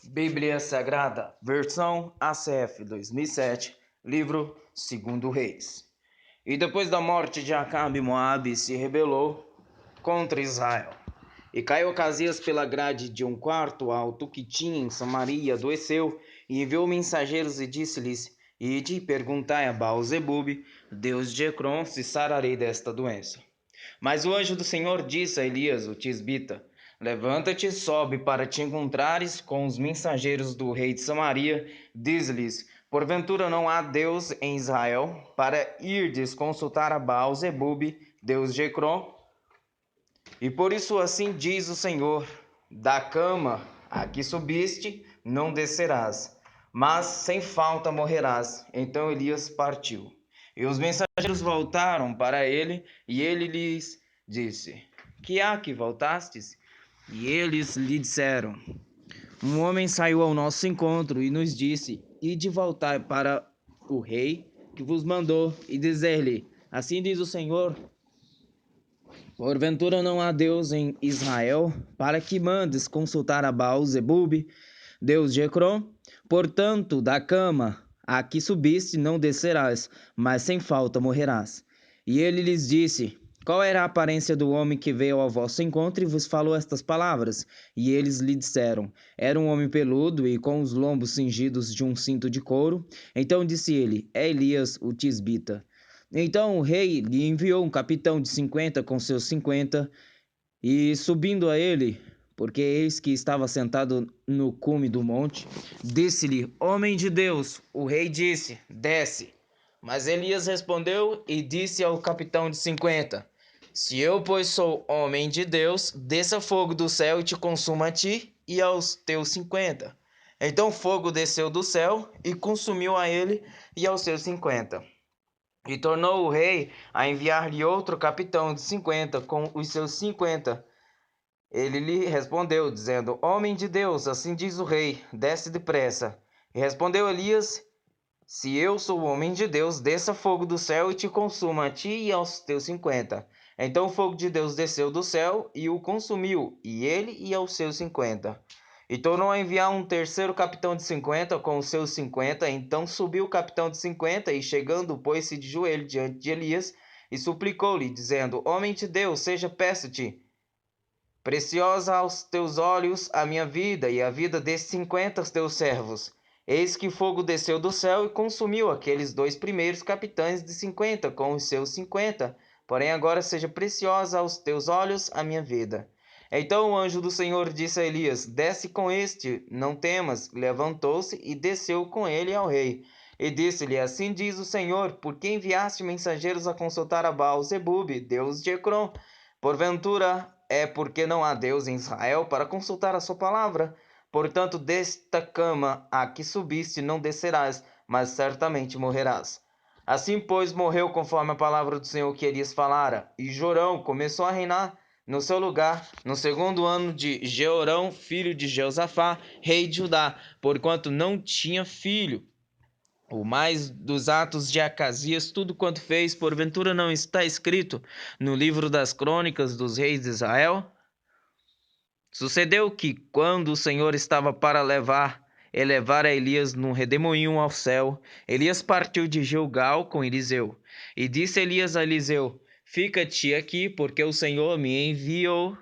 Bíblia Sagrada, versão ACF 2007, livro 2 Reis. E depois da morte de Acabe, Moabe se rebelou contra Israel. E caiu Ocasias pela grade de um quarto alto que tinha em Samaria, adoeceu, e enviou mensageiros e disse-lhes: Ide e perguntai a Baal-zebub, Deus de Ecrom, se sararei desta doença. Mas o anjo do Senhor disse a Elias, o tisbita: Levanta-te, sobe para te encontrares com os mensageiros do rei de Samaria. Diz-lhes: Porventura não há Deus em Israel, para irdes consultar a Baal-zebub, Deus de Ecrom? E por isso assim diz o Senhor: Da cama a que subiste não descerás, mas sem falta morrerás. Então Elias partiu. E os mensageiros voltaram para ele, e ele lhes disse: Que há que voltastes? E eles lhe disseram: Um homem saiu ao nosso encontro e nos disse: Ide voltar para o rei que vos mandou, e dizer-lhe: Assim diz o Senhor: Porventura não há Deus em Israel, para que mandes consultar a Baal-zebub, Deus de Ecrom? Portanto, da cama a que subiste não descerás, mas sem falta morrerás. E ele lhes disse: Qual era a aparência do homem que veio ao vosso encontro e vos falou estas palavras? E eles lhe disseram: Era um homem peludo e com os lombos cingidos de um cinto de couro. Então disse ele: É Elias, o tisbita. Então o rei lhe enviou um capitão de 50 com seus 50, e subindo a ele, porque eis que estava sentado no cume do monte, disse-lhe: Homem de Deus. O rei disse: Desce. Mas Elias respondeu e disse ao capitão de 50: Se eu, pois, sou homem de Deus, desça fogo do céu e te consuma a ti e aos teus 50. Então fogo desceu do céu e consumiu a ele e aos seus 50. E tornou o rei a enviar-lhe outro capitão de 50 com os seus 50. Ele lhe respondeu, dizendo: Homem de Deus, assim diz o rei, desce depressa. E respondeu Elias: Se eu sou homem de Deus, desça fogo do céu e te consuma a ti e aos teus 50. Então o fogo de Deus desceu do céu e o consumiu, e ele e aos seus 50. E tornou a enviar um terceiro capitão de 50 com os seus 50. Então subiu o capitão de 50 e, chegando, pôs-se de joelho diante de Elias e suplicou-lhe, dizendo: Homem de Deus, seja, peço-te, preciosa aos teus olhos a minha vida e a vida destes 50 teus servos. Eis que fogo desceu do céu e consumiu aqueles dois primeiros capitães de 50 com os seus 50. Porém agora seja preciosa aos teus olhos a minha vida. Então o anjo do Senhor disse a Elias: Desce com este, não temas. Levantou-se e desceu com ele ao rei. E disse-lhe: Assim diz o Senhor: Por que enviaste mensageiros a consultar a Baal-zebub, Deus de Ecrom? Porventura é porque não há Deus em Israel para consultar a sua palavra? Portanto, desta cama a que subiste não descerás, mas certamente morrerás. Assim, pois, morreu conforme a palavra do Senhor que Elias falara. E Jorão começou a reinar no seu lugar, no segundo ano de Jeorão, filho de Jeosafá, rei de Judá, porquanto não tinha filho. O mais dos atos de Acasias, tudo quanto fez, porventura não está escrito no livro das crônicas dos reis de Israel? Sucedeu que, quando o Senhor estava para elevar a Elias num redemoinho ao céu, Elias partiu de Gilgal com Eliseu. E disse Elias a Eliseu: Fica-te aqui, porque o Senhor me enviou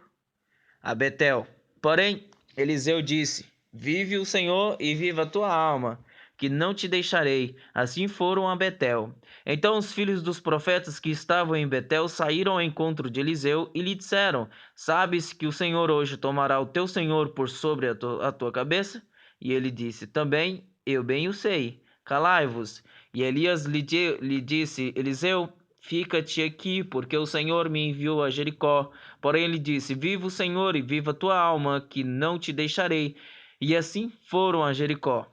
a Betel. Porém, Eliseu disse: Vive o Senhor e viva a tua alma, que não te deixarei. Assim foram a Betel. Então os filhos dos profetas que estavam em Betel saíram ao encontro de Eliseu e lhe disseram: Sabes que o Senhor hoje tomará o teu senhor por sobre a tua cabeça? E ele disse: Também eu bem o sei. Calai-vos. E Elias lhe disse: Eliseu, fica-te aqui, porque o Senhor me enviou a Jericó. Porém ele disse: Viva o Senhor e viva a tua alma, que não te deixarei. E assim foram a Jericó.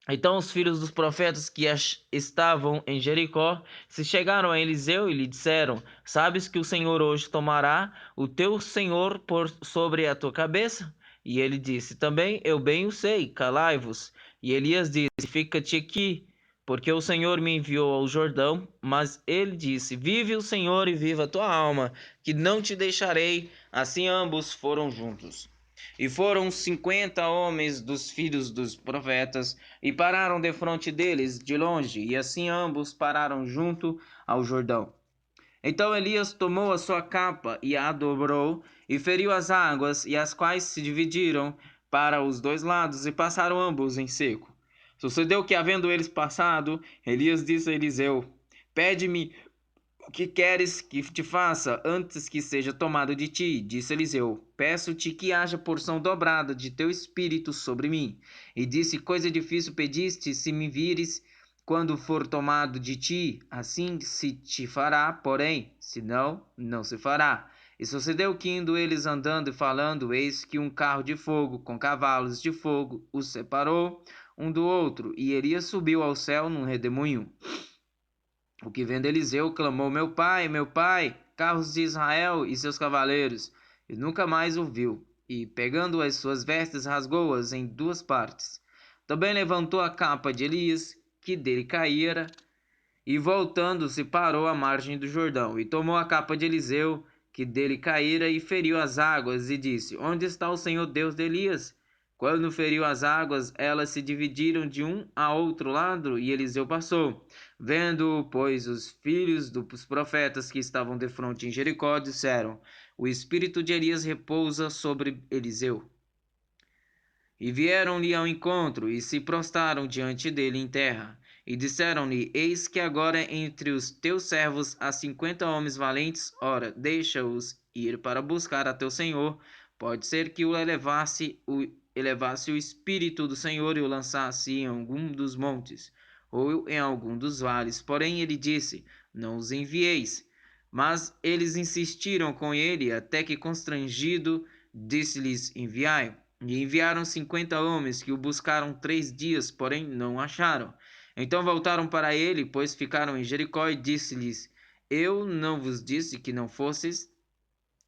Então os filhos dos profetas que estavam em Jericó se chegaram a Eliseu e lhe disseram: Sabes que o Senhor hoje tomará o teu senhor por sobre a tua cabeça? E ele disse: Também eu bem o sei, calai-vos. E Elias disse: Fica-te aqui, porque o Senhor me enviou ao Jordão. Mas ele disse: Vive o Senhor e viva a tua alma, que não te deixarei. Assim ambos foram juntos. E foram 50 homens dos filhos dos profetas, e pararam defronte deles de longe, e assim ambos pararam junto ao Jordão. Então Elias tomou a sua capa e a dobrou, e feriu as águas, e as quais se dividiram para os dois lados, e passaram ambos em seco. Sucedeu que, havendo eles passado, Elias disse a Eliseu: Pede-me o que queres que te faça antes que seja tomado de ti? Disse Eliseu: Peço-te que haja porção dobrada de teu espírito sobre mim. E disse: Coisa difícil pediste, se me vires quando for tomado de ti, assim se te fará, porém, se não, não se fará. E sucedeu que, indo eles andando e falando, eis que um carro de fogo com cavalos de fogo os separou um do outro, e Elias subiu ao céu num redemoinho. O que vendo Eliseu clamou: meu pai, carros de Israel e seus cavaleiros. E nunca mais o viu. E, pegando as suas vestes, rasgou-as em duas partes. Também levantou a capa de Elias, que dele caíra, e voltando-se parou à margem do Jordão. E tomou a capa de Eliseu, que dele caíra, e feriu as águas, e disse: Onde está o Senhor Deus de Elias? Quando feriu as águas, elas se dividiram de um a outro lado, e Eliseu passou. Vendo, pois, os filhos dos profetas que estavam defronte em Jericó, disseram: O espírito de Elias repousa sobre Eliseu. E vieram-lhe ao encontro, e se prostraram diante dele em terra. E disseram-lhe: Eis que agora entre os teus servos há 50 homens valentes, ora, deixa-os ir para buscar a teu senhor. Pode ser que o elevasse o espírito do Senhor e o lançasse em algum dos montes, ou em algum dos vales. Porém ele disse: Não os envieis. Mas eles insistiram com ele, até que constrangido, disse-lhes: Enviai. E enviaram 50 homens que o buscaram 3 dias, porém não o acharam. Então voltaram para ele, pois ficaram em Jericó, e disse-lhes: Eu não vos disse que não fosseis?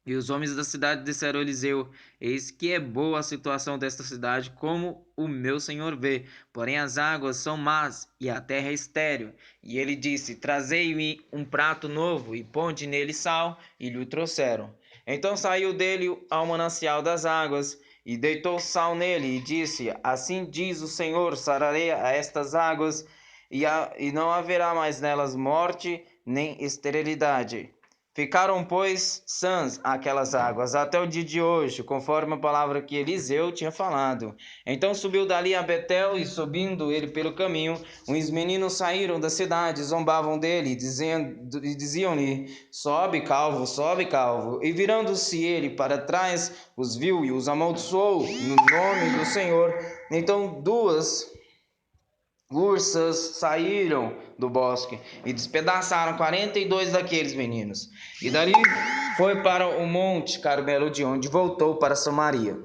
E os homens da cidade disseram a Eliseu: Eis que é boa a situação desta cidade, como o meu senhor vê. Porém as águas são más e a terra é estéril. E ele disse: Trazei-me um prato novo e ponde nele sal. E lhe o trouxeram. Então saiu dele ao manancial das águas e deitou sal nele e disse: Assim diz o Senhor: sararei a estas águas e não haverá mais nelas morte nem esterilidade. Ficaram, pois, sãs aquelas águas até o dia de hoje, conforme a palavra que Eliseu tinha falado. Então subiu dali a Betel, e subindo ele pelo caminho, uns meninos saíram da cidade, zombavam dele, e diziam-lhe: sobe, calvo, sobe, calvo. E virando-se ele para trás, os viu e os amaldiçoou no nome do Senhor. Então duas ursas saíram do bosque e despedaçaram 42 daqueles meninos. E dali foi para o monte Carmelo, de onde voltou para Samaria.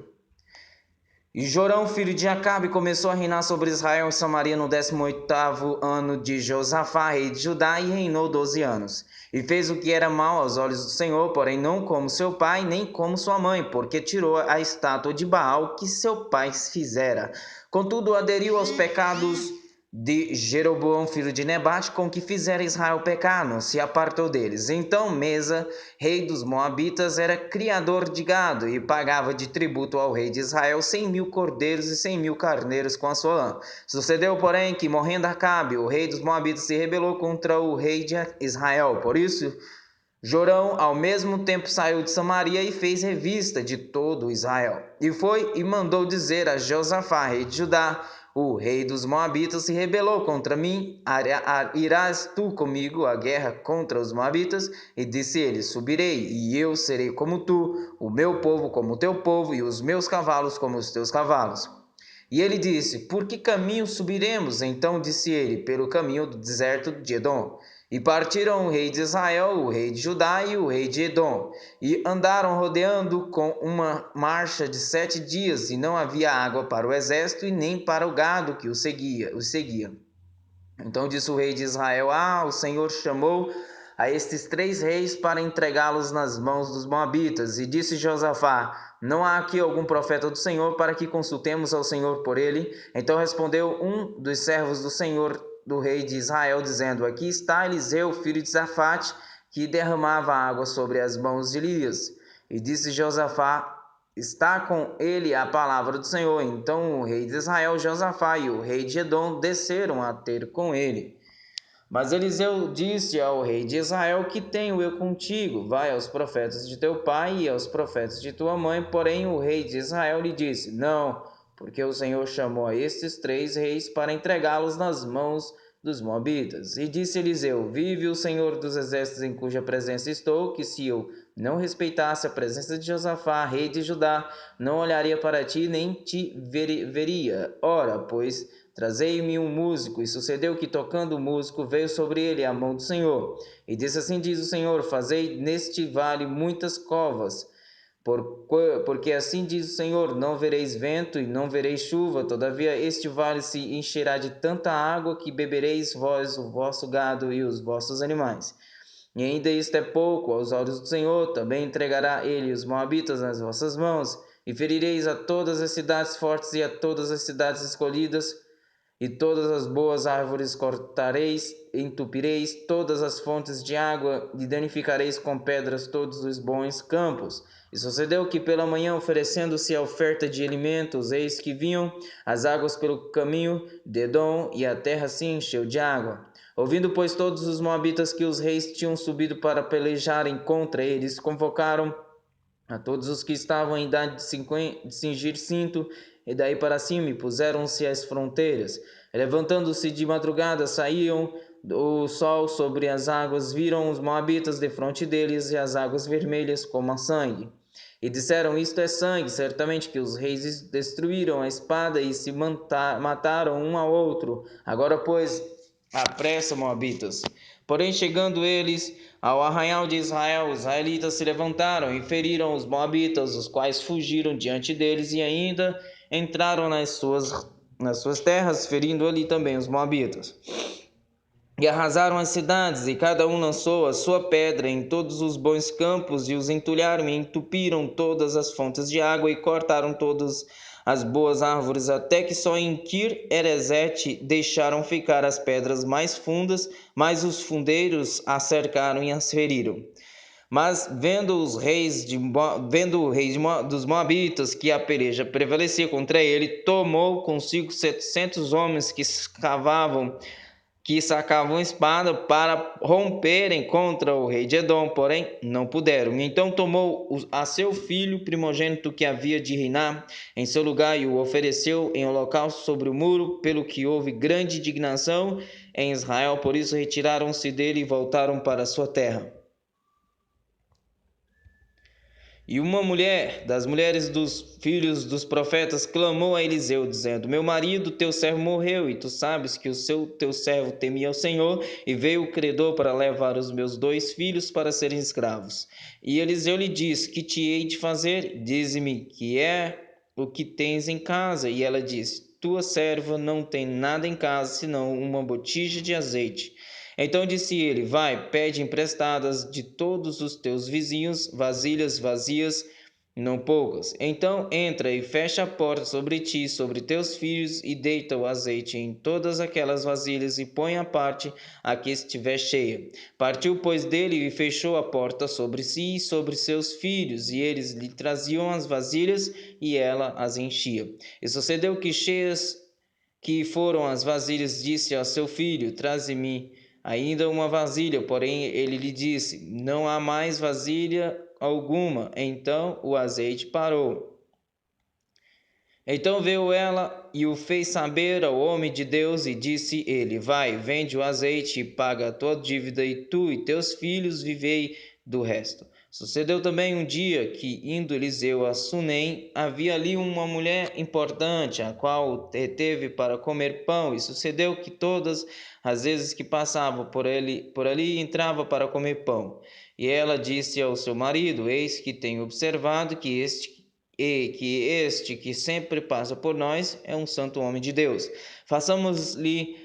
E Jorão, filho de Acabe, começou a reinar sobre Israel e Samaria no 18º ano de Josafá, rei de Judá, e reinou 12 anos. E fez o que era mal aos olhos do Senhor, porém não como seu pai, nem como sua mãe, porque tirou a estátua de Baal que seu pai fizera. Contudo, aderiu aos pecados de Jeroboão, filho de Nebate, com que fizera Israel pecar, não se apartou deles. Então Mesa, rei dos Moabitas, era criador de gado e pagava de tributo ao rei de Israel 100.000 cordeiros e 100.000 carneiros com a sua lã. Sucedeu, porém, que morrendo Acabe, o rei dos Moabitas, se rebelou contra o rei de Israel. Por isso, Jorão ao mesmo tempo saiu de Samaria e fez revista de todo Israel. E foi e mandou dizer a Josafá, rei de Judá: o rei dos Moabitas se rebelou contra mim, irás tu comigo à guerra contra os Moabitas? E disse ele: subirei, e eu serei como tu, o meu povo como o teu povo, e os meus cavalos como os teus cavalos. E ele disse: por que caminho subiremos? Então disse ele: pelo caminho do deserto de Edom. E partiram o rei de Israel, o rei de Judá e o rei de Edom, e andaram rodeando com uma marcha de 7 dias, e não havia água para o exército e nem para o gado que os seguia. Então disse o rei de Israel: o Senhor chamou a estes 3 reis para entregá-los nas mãos dos moabitas. E disse Josafá: não há aqui algum profeta do Senhor para que consultemos ao Senhor por ele? Então respondeu um dos servos do Senhor, do rei de Israel, dizendo: aqui está Eliseu, filho de Safate, que derramava água sobre as mãos de Elias. E disse Josafá está com ele a palavra do Senhor. Então o rei de Israel, Josafá, e o rei de Edom desceram a ter com ele. Mas Eliseu disse ao rei de Israel: Que tenho eu contigo? Vai aos profetas de teu pai e aos profetas de tua mãe. Porém o rei de Israel lhe disse: Não, porque o Senhor chamou a estes 3 reis para entregá-los nas mãos dos moabitas. E disse Eliseu: Vive o Senhor dos exércitos em cuja presença estou, que se eu não respeitasse a presença de Josafá, rei de Judá, não olharia para ti, nem te veria. Ora, pois, trazei-me um músico. E sucedeu que, tocando o músico, veio sobre ele a mão do Senhor. E disse: Assim diz o Senhor: Fazei neste vale muitas covas, porque assim diz o Senhor: Não vereis vento e não vereis chuva, todavia este vale se encherá de tanta água que bebereis vós, o vosso gado e os vossos animais. E ainda isto é pouco aos olhos do Senhor. Também entregará ele os moabitas nas vossas mãos, e ferireis a todas as cidades fortes e a todas as cidades escolhidas, e todas as boas árvores cortareis, entupireis todas as fontes de água, e danificareis com pedras todos os bons campos. E sucedeu que pela manhã, oferecendo-se a oferta de alimentos, eis que vinham as águas pelo caminho de Edom, e a terra se encheu de água. Ouvindo, pois, todos os moabitas que os reis tinham subido para pelejarem contra eles, convocaram a todos os que estavam em idade de cingir cinto, e daí para cima, e puseram-se às fronteiras. Levantando-se de madrugada, saíam o sol sobre as águas, viram os moabitas defronte deles, e as águas vermelhas como a sangue. E disseram: Isto é sangue, certamente que os reis destruíram a espada e se mataram um ao outro. Agora, pois, apressa, moabitas. Porém, chegando eles ao arraial de Israel, os israelitas se levantaram e feriram os moabitas, os quais fugiram diante deles e ainda entraram nas suas terras, ferindo ali também os moabitas. E arrasaram as cidades, e cada um lançou a sua pedra em todos os bons campos, e os entulharam e entupiram todas as fontes de água, e cortaram todas as boas árvores, até que só em Kir-Erezete deixaram ficar as pedras mais fundas, mas os fundeiros a cercaram e as feriram. Mas vendo o rei dos Moabitas que a peleja prevalecia contra ele, tomou consigo 700 homens que sacavam espada para romperem contra o rei de Edom, porém não puderam. Então tomou a seu filho primogênito que havia de reinar em seu lugar e o ofereceu em holocausto sobre o muro, pelo que houve grande indignação em Israel, por isso retiraram-se dele e voltaram para sua terra. E uma mulher das mulheres dos filhos dos profetas clamou a Eliseu, dizendo: Meu marido, teu servo, morreu, e tu sabes que teu servo temia o Senhor, e veio o credor para levar os meus 2 filhos para serem escravos. E Eliseu lhe disse: Que te hei de fazer? Dize-me que é o que tens em casa. E ela disse: Tua serva não tem nada em casa, senão uma botija de azeite. Então disse ele: Vai, pede emprestadas de todos os teus vizinhos vasilhas vazias, não poucas. Então entra e fecha a porta sobre ti, sobre teus filhos, e deita o azeite em todas aquelas vasilhas, e põe a parte a que estiver cheia. Partiu, pois, dele e fechou a porta sobre si e sobre seus filhos, e eles lhe traziam as vasilhas, e ela as enchia. E sucedeu que, cheias que foram as vasilhas, disse ao seu filho: Traze-me ainda uma vasilha. Porém ele lhe disse: Não há mais vasilha alguma. Então o azeite parou. Então veio ela e o fez saber ao homem de Deus, e disse ele: Vai, vende o azeite e paga a tua dívida, e tu e teus filhos vivei do resto. Sucedeu também um dia que, indo Eliseu a Sunem, havia ali uma mulher importante, a qual reteve para comer pão, e sucedeu que todas as vezes que passava por ali entrava para comer pão. E ela disse ao seu marido: Eis que tenho observado que este que sempre passa por nós é um santo homem de Deus. Façamos-lhe,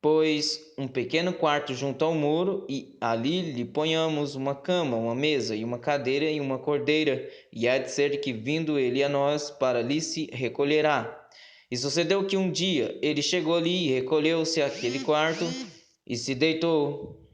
pois, um pequeno quarto junto ao muro, e ali lhe ponhamos uma cama, uma mesa, e uma cadeira e uma cordeira, e há de ser que, vindo ele a nós, para ali se recolherá. E sucedeu que um dia ele chegou ali e recolheu-se àquele quarto e se deitou.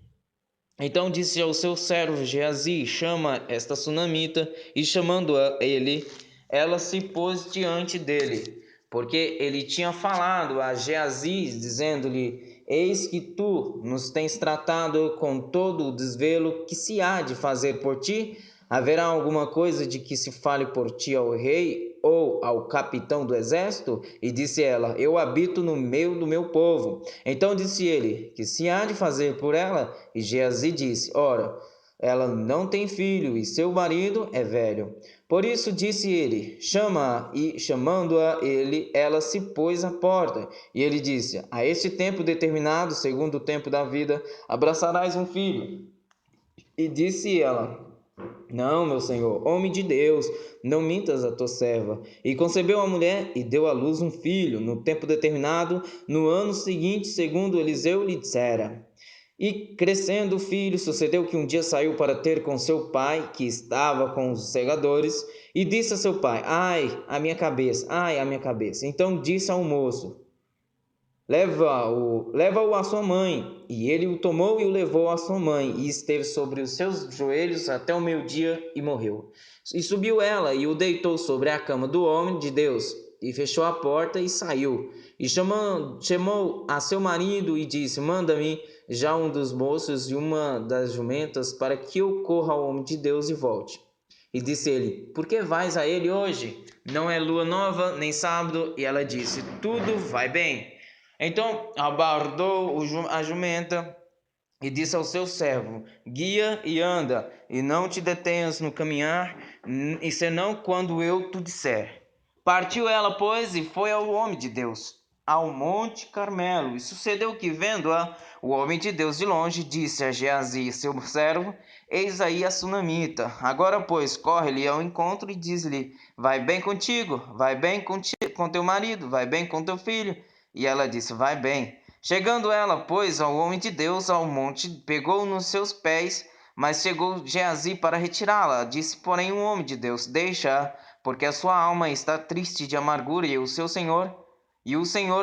Então disse ao seu servo Geazi: Chama esta sunamita. E chamando ele, ela se pôs diante dele, porque ele tinha falado a Geazi, dizendo-lhe: Eis que tu nos tens tratado com todo o desvelo que se há de fazer por ti. Haverá alguma coisa de que se fale por ti ao rei ou ao capitão do exército? E disse ela: Eu habito no meio do meu povo. Então disse ele: Que se há de fazer por ela? E Geazi disse: Ora, ela não tem filho e seu marido é velho. Por isso disse ele: Chama-a. E chamando-a ele, ela se pôs à porta. E ele disse: A este tempo determinado, segundo o tempo da vida, abraçarás um filho. E disse ela: Não, meu senhor, homem de Deus, não mintas a tua serva. E concebeu a mulher e deu à luz um filho, no tempo determinado, no ano seguinte, segundo Eliseu lhe dissera. E crescendo o filho, sucedeu que um dia saiu para ter com seu pai, que estava com os segadores, e disse a seu pai: Ai, a minha cabeça, ai, a minha cabeça. Então disse ao moço: Leva-o à sua mãe. E ele o tomou e o levou à sua mãe, e esteve sobre os seus joelhos até o meio-dia e morreu. E subiu ela e o deitou sobre a cama do homem de Deus, e fechou a porta e saiu. E chamou a seu marido e disse: Manda-me já um dos moços e uma das jumentas, para que eu corra ao homem de Deus e volte. E disse ele: Por que vais a ele hoje? Não é lua nova, nem sábado. E ela disse: Tudo vai bem. Então abordou a jumenta e disse ao seu servo: Guia e anda, e não te detenhas no caminhar, e senão quando eu te disser. Partiu ela, pois, e foi ao homem de Deus, ao monte Carmelo. E sucedeu que, vendo-a, o homem de Deus de longe, disse a Geazi, seu servo: Eis aí a sunamita. Agora, pois, corre-lhe ao encontro e diz-lhe: Vai bem contigo, vai bem com teu marido, vai bem com teu filho. E ela disse: Vai bem. Chegando ela, pois, ao homem de Deus, ao monte, pegou nos seus pés, mas chegou Geazi para retirá-la. Disse, porém, o homem de Deus: Deixa-a, porque a sua alma está triste de amargura, e o Senhor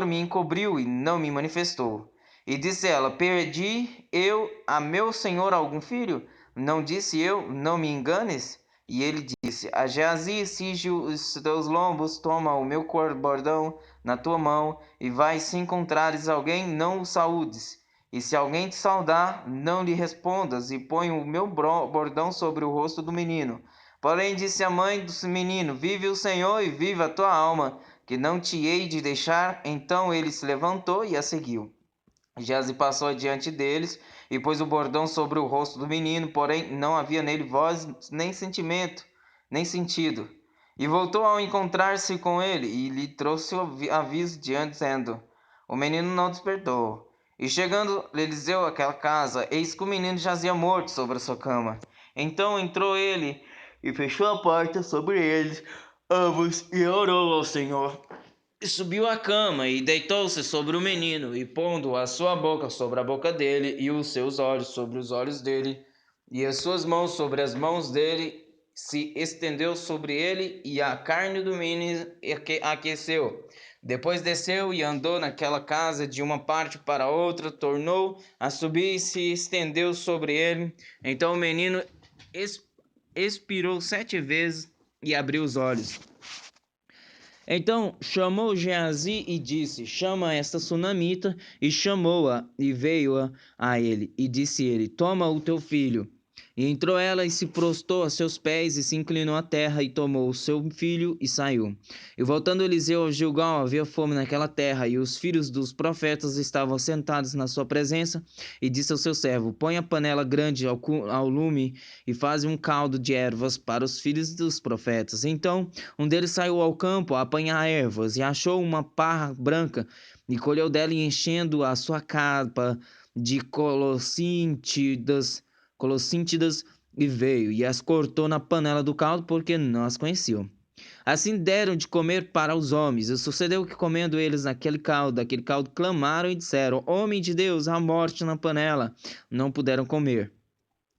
me encobriu e não me manifestou. E disse ela: Perdi eu a meu senhor algum filho? Não disse eu: Não me enganes? E ele disse: A Geazi, cinge os teus lombos, toma o meu bordão na tua mão, e vai, se encontrares alguém, não o saúdes. E se alguém te saudar, não lhe respondas, e põe o meu bordão sobre o rosto do menino. Porém disse a mãe do menino: Vive o Senhor e viva a tua alma, que não te hei de deixar. Então ele se levantou e a seguiu. Geazi passou adiante deles e pôs o bordão sobre o rosto do menino, porém não havia nele voz, nem sentimento, nem sentido. E voltou ao encontrar-se com ele, e lhe trouxe o aviso diante, dizendo: O menino não despertou. E chegando Eliseu àquela casa, eis que o menino jazia morto sobre a sua cama. Então entrou ele e fechou a porta sobre eles ambos, e orou ao Senhor. E subiu à cama e deitou-se sobre o menino, e pondo a sua boca sobre a boca dele, e os seus olhos sobre os olhos dele, e as suas mãos sobre as mãos dele, se estendeu sobre ele, e a carne do menino aqueceu. Depois desceu e andou naquela casa de uma parte para outra, tornou a subir e se estendeu sobre ele. Então o menino expirou 7 vezes e abriu os olhos. Então chamou Geazi e disse: Chama esta sunamita. E chamou-a, e veio-a a ele. E disse ele: Toma o teu filho. E entrou ela e se prostou a seus pés, e se inclinou à terra, e tomou o seu filho, e saiu. E voltando Eliseu ao Gilgal, havia fome naquela terra, e os filhos dos profetas estavam sentados na sua presença. E disse ao seu servo: Põe a panela grande ao lume, e faze um caldo de ervas para os filhos dos profetas. Então um deles saiu ao campo a apanhar ervas, e achou uma parra branca, e colheu dela, e enchendo a sua capa de colossíntidas, e veio, e as cortou na panela do caldo, porque não as conheciam. Assim deram de comer para os homens. E sucedeu que, comendo eles daquele caldo, clamaram e disseram: Homem de Deus, há morte na panela. Não puderam comer.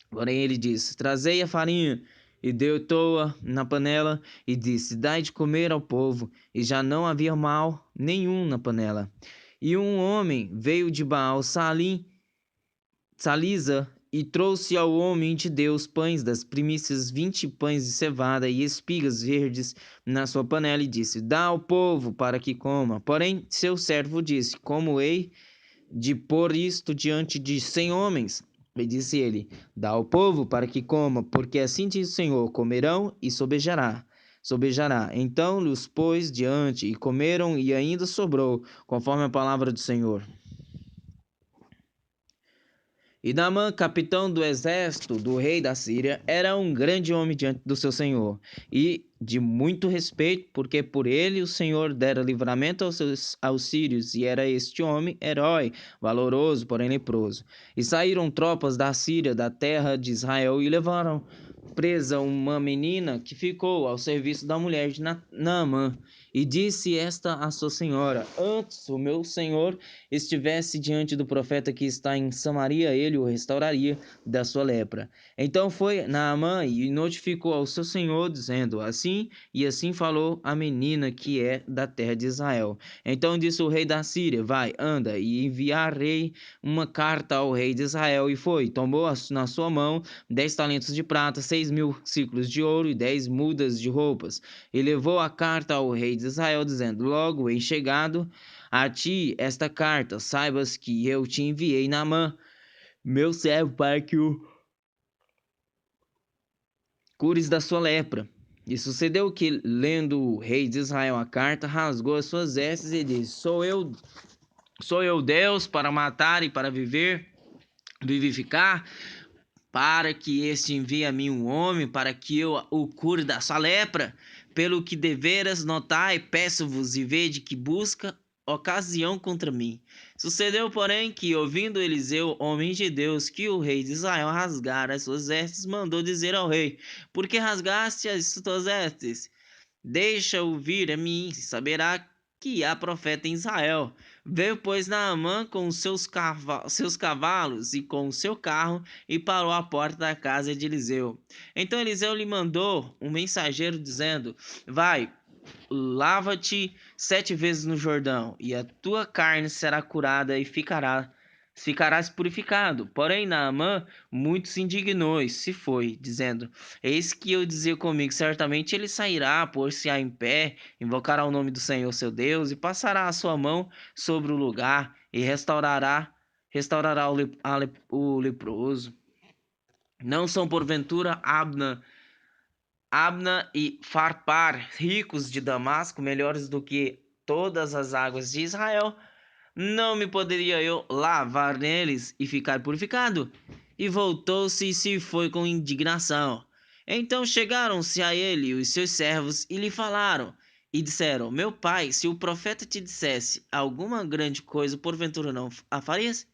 Porém ele disse: Trazei a farinha. E deitou-a na panela, e disse: Dai de comer ao povo. E já não havia mal nenhum na panela. E um homem veio de Baal Salisa, E trouxe ao homem de Deus pães das primícias, 20 pães de cevada e espigas verdes na sua panela, e disse: Dá ao povo para que coma. Porém, seu servo disse: Como hei de pôr isto diante de 100 homens? E disse ele: Dá ao povo para que coma, porque assim diz o Senhor: comerão e sobejará. Então lhes pôs diante, e comeram, e ainda sobrou, conforme a palavra do Senhor. E Naamã, capitão do exército do rei da Síria, era um grande homem diante do seu senhor, e de muito respeito, porque por ele o Senhor dera livramento aos sírios, e era este homem herói, valoroso, porém leproso. E saíram tropas da Síria, da terra de Israel, e levaram presa uma menina que ficou ao serviço da mulher de Naamã. E disse esta a sua senhora: Antes o meu senhor estivesse diante do profeta que está em Samaria, ele o restauraria da sua lepra. Então foi Naamã e notificou ao seu senhor, dizendo: Assim e assim falou a menina que é da terra de Israel. Então disse o rei da Síria: Vai, anda, e enviarei uma carta ao rei de Israel. E foi, tomou na sua mão 10 talentos de prata, 6.000 ciclos de ouro e 10 mudas de roupas. E levou a carta ao rei de Israel, dizendo: Logo hei chegado a ti esta carta, saibas que eu te enviei Naamã, meu servo, para que o cures da sua lepra. E sucedeu que, lendo o rei de Israel a carta, rasgou as suas vestes e disse: Sou eu Deus para matar e para vivificar, para que este envie a mim um homem, para que eu o cure da sua lepra? Pelo que deveras notai, peço-vos, e vede que busca ocasião contra mim. Sucedeu, porém, que, ouvindo Eliseu, homem de Deus, que o rei de Israel rasgara as suas vestes, mandou dizer ao rei: Por que rasgaste as tuas vestes? Deixa-o vir a mim, e saberá que há profeta em Israel. Veio, pois, Naamã com seus cavalos e com o seu carro, e parou à porta da casa de Eliseu. Então Eliseu lhe mandou um mensageiro, dizendo: Vai, lava-te 7 vezes no Jordão, e a tua carne será curada e ficarás purificado. Porém Naamã muito se indignou e se foi, dizendo: Eis que eu dizia comigo: certamente ele sairá, pôr-se-á em pé, invocará o nome do Senhor seu Deus, e passará a sua mão sobre o lugar, e restaurará o leproso. Não são porventura Abna e Farpar, ricos de Damasco, melhores do que todas as águas de Israel? Não me poderia eu lavar neles e ficar purificado? E voltou-se e se foi com indignação. Então chegaram-se a ele os seus servos e lhe falaram, e disseram: Meu pai, se o profeta te dissesse alguma grande coisa, porventura não a farias?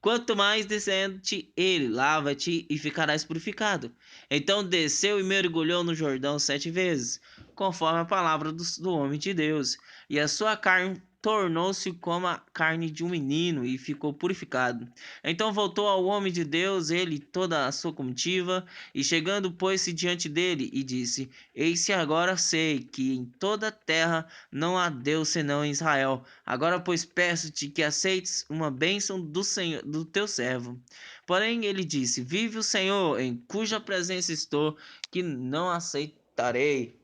Quanto mais dizendo-te ele: Lava-te e ficarás purificado. Então desceu e mergulhou no Jordão 7 vezes, conforme a palavra do homem de Deus, e a sua carne tornou-se como a carne de um menino, e ficou purificado. Então voltou ao homem de Deus, ele e toda a sua comitiva, e chegando pôs-se diante dele, e disse: Eis que agora sei que em toda a terra não há Deus senão em Israel. Agora, pois, peço-te que aceites uma bênção do Senhor, do teu servo. Porém ele disse: Vive o Senhor, em cuja presença estou, que não aceitarei.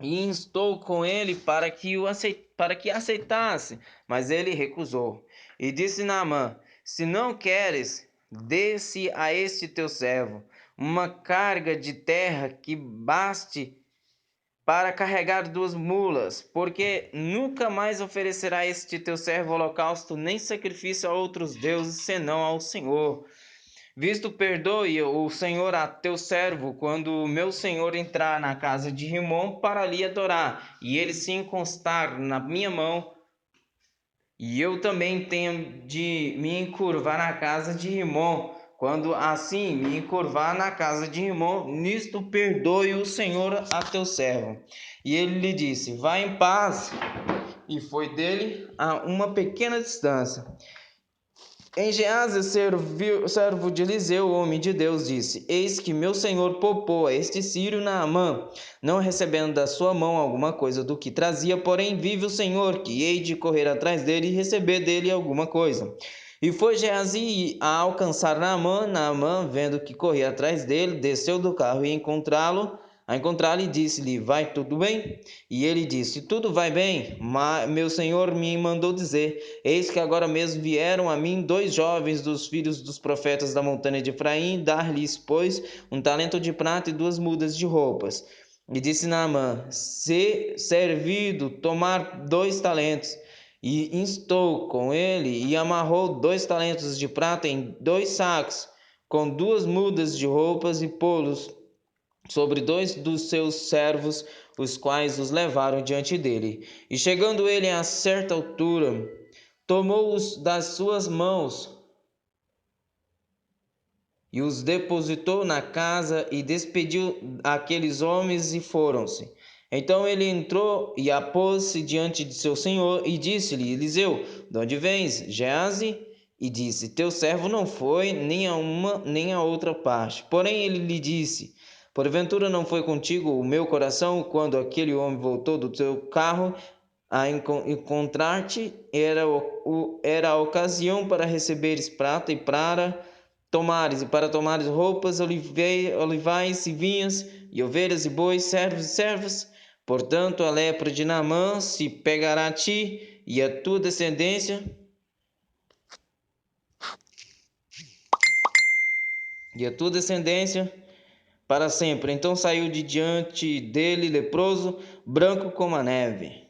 E instou com ele para que aceitasse, mas ele recusou. E disse Naamã: Se não queres, dê-se a este teu servo uma carga de terra que baste para carregar 2 mulas, porque nunca mais oferecerá este teu servo holocausto nem sacrifício a outros deuses, senão ao Senhor. Visto perdoe o Senhor a teu servo, quando o meu senhor entrar na casa de Rimom para lhe adorar, e ele se encostar na minha mão, e eu também tenho de me encurvar na casa de Rimom, quando assim me encurvar na casa de Rimom, nisto perdoe o Senhor a teu servo. E ele lhe disse: Vá em paz. E foi dele a uma pequena distância. Em Geazi, servo de Eliseu, homem de Deus, disse: Eis que meu senhor poupou a este sírio Naamã, não recebendo da sua mão alguma coisa do que trazia, porém vive o Senhor, que hei de correr atrás dele e receber dele alguma coisa. E foi Geazi a alcançar Naamã. Naamã, vendo que corria atrás dele, desceu do carro e encontrá-lo e disse-lhe: Vai tudo bem? E ele disse: Tudo vai bem, mas meu senhor me mandou dizer: Eis que agora mesmo vieram a mim 2 jovens dos filhos dos profetas da montanha de Efraim, dar-lhes, pois, 1 talento de prata e 2 mudas de roupas. E disse Naamã: Se servido tomar 2 talentos. E instou com ele e amarrou 2 talentos de prata em 2 sacos, com 2 mudas de roupas, e pô-los sobre 2 dos seus servos, os quais os levaram diante dele. E chegando ele a certa altura, tomou-os das suas mãos e os depositou na casa e despediu aqueles homens e foram-se. Então ele entrou e apôs-se diante de seu senhor e disse-lhe: Eliseu, de onde vens, Geazi? E disse: Teu servo não foi nem a uma nem a outra parte. Porém ele lhe disse: Porventura não foi contigo o meu coração quando aquele homem voltou do teu carro a encontrar-te? Era a ocasião para receberes prata e para tomares roupas, olivais e vinhas, e ovelhas e bois, servos e servas. Portanto, a lepra de Naamã se pegará a ti e a tua descendência para sempre. Então saiu de diante dele leproso, branco como a neve.